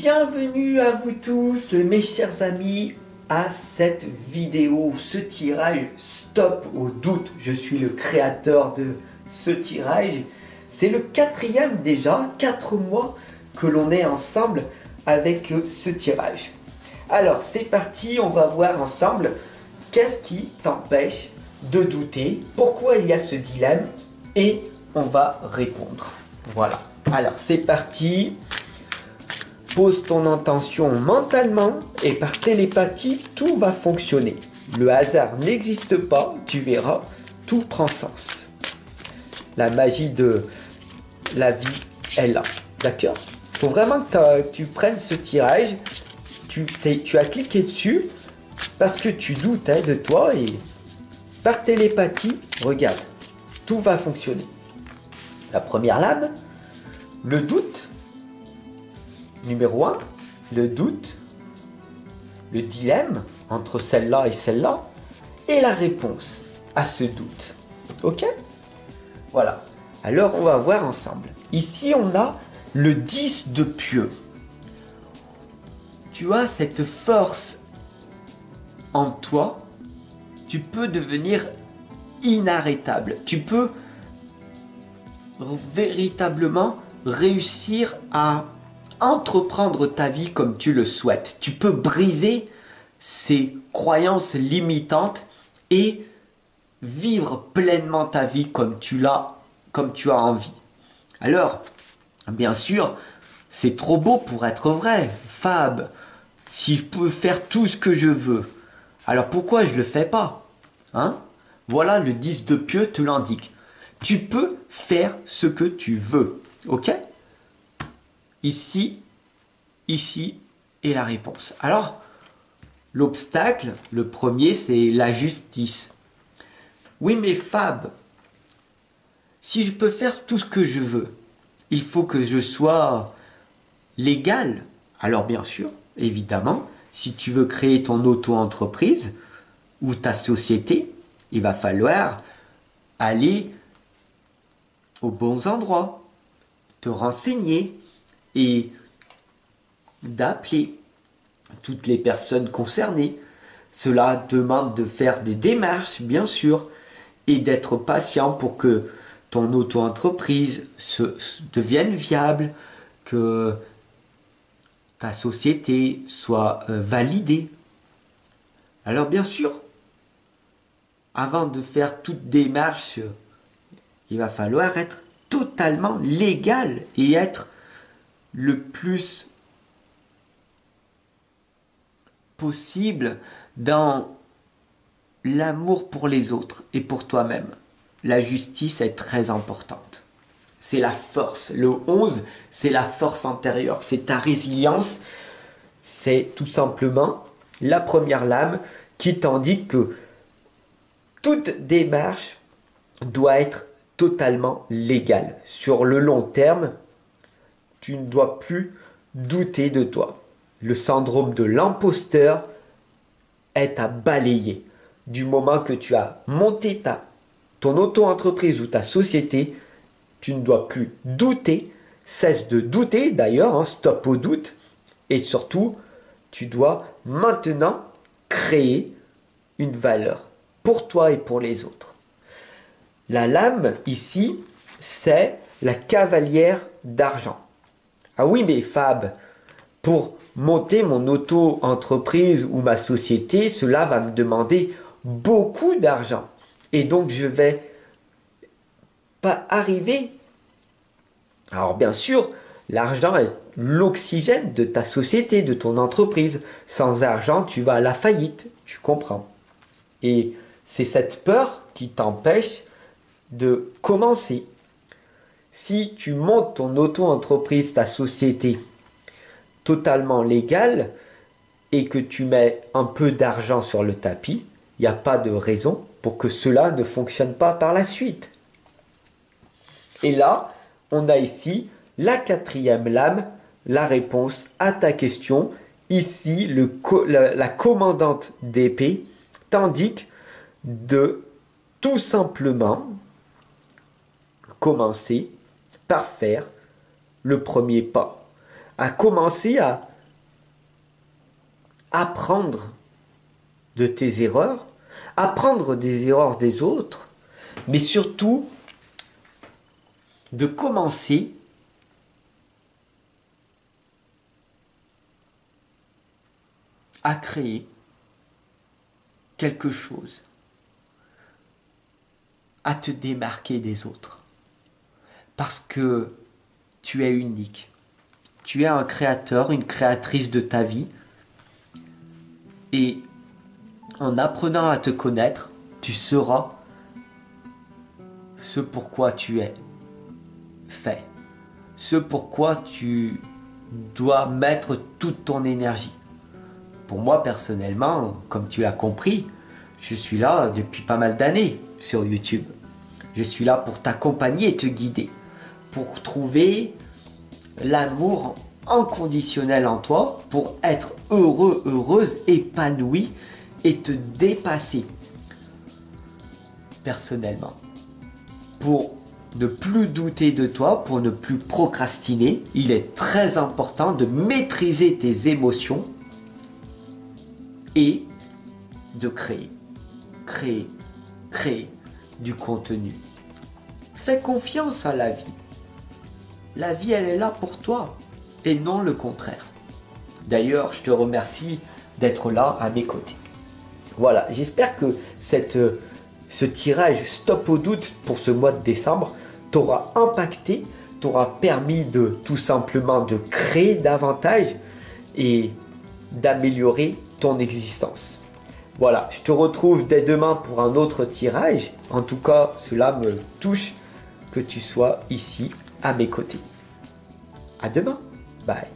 Bienvenue à vous tous, mes chers amis, à cette vidéo, ce tirage Stop au doute. Je suis le créateur de ce tirage. C'est le quatrième déjà, 4 mois que l'on est ensemble avec ce tirage. Alors c'est parti, on va voir ensemble qu'est-ce qui t'empêche de douter, pourquoi il y a ce dilemme et on va répondre. Voilà, alors c'est parti. Pose ton intention mentalement et par télépathie, tout va fonctionner. Le hasard n'existe pas, tu verras, tout prend sens. La magie de la vie est là, d'accord? Il faut vraiment que tu prennes ce tirage, tu as cliqué dessus parce que tu doutes de toi et par télépathie, regarde, tout va fonctionner. La première lame, le doute. Numéro 1, le doute, le dilemme entre celle-là et la réponse à ce doute. Ok? Voilà. Alors, on va voir ensemble. Ici, on a le 10 de pieux. Tu as cette force en toi. Tu peux devenir inarrêtable. Tu peux véritablement réussir à entreprendre ta vie comme tu le souhaites. Tu peux briser ces croyances limitantes et vivre pleinement ta vie comme tu as envie. Alors, bien sûr, c'est trop beau pour être vrai. Fab, si je peux faire tout ce que je veux, alors pourquoi je ne le fais pas? Hein? Voilà, le 10 de pieux te l'indique. Tu peux faire ce que tu veux. Ok? Ici est la réponse. Alors, l'obstacle, le premier, c'est la justice. Oui, mais Fab, si je peux faire tout ce que je veux, il faut que je sois légal. Alors bien sûr, évidemment, si tu veux créer ton auto-entreprise ou ta société, il va falloir aller aux bons endroits, te renseigner et d'appeler toutes les personnes concernées. Cela demande de faire des démarches, bien sûr, et d'être patient pour que ton auto-entreprise devienne viable, que ta société soit validée. Alors bien sûr, avant de faire toute démarche, il va falloir être totalement légal et être le plus possible dans l'amour pour les autres et pour toi-même. La justice est très importante. C'est la force. Le 11, c'est la force intérieure. C'est ta résilience. C'est tout simplement la première lame qui t'indique que toute démarche doit être totalement légale. Sur le long terme, tu ne dois plus douter de toi. Le syndrome de l'imposteur est à balayer. Du moment que tu as monté ton auto-entreprise ou ta société, tu ne dois plus douter. Cesse de douter d'ailleurs, stop au doute. Et surtout, tu dois maintenant créer une valeur pour toi et pour les autres. La lame ici, c'est la cavalière d'argent. Ah oui, mais Fab, pour monter mon auto-entreprise ou ma société, cela va me demander beaucoup d'argent. Et donc, je vais pas arriver. Alors, bien sûr, l'argent est l'oxygène de ta société, de ton entreprise. Sans argent, tu vas à la faillite. Tu comprends? Et c'est cette peur qui t'empêche de commencer. Si tu montes ton auto-entreprise, ta société, totalement légal et que tu mets un peu d'argent sur le tapis, il n'y a pas de raison pour que cela ne fonctionne pas par la suite. Et là, on a ici la quatrième lame, la réponse à ta question. Ici, la commandante d'épée t'indique de tout simplement commencer par faire le premier pas. À commencer à apprendre de tes erreurs, apprendre des erreurs des autres, mais surtout de commencer à créer quelque chose, à te démarquer des autres. Parce que tu es unique. Tu es un créateur, une créatrice de ta vie. Et en apprenant à te connaître, tu sauras ce pourquoi tu es fait. Ce pourquoi tu dois mettre toute ton énergie. Pour moi, personnellement, comme tu l'as compris, je suis là depuis pas mal d'années sur YouTube. Je suis là pour t'accompagner et te guider. Pour trouver l'amour inconditionnel en toi, pour être heureux, heureuse, épanoui et te dépasser personnellement. Pour ne plus douter de toi, pour ne plus procrastiner, il est très important de maîtriser tes émotions et de créer du contenu. Fais confiance à la vie. La vie, elle est là pour toi et non le contraire. D'ailleurs, je te remercie d'être là à mes côtés. Voilà, j'espère que ce tirage Stop au doute pour ce mois de décembre t'aura impacté, t'aura permis de tout simplement de créer davantage et d'améliorer ton existence. Voilà, je te retrouve dès demain pour un autre tirage. En tout cas, cela me touche que tu sois ici à mes côtés. À demain. Bye.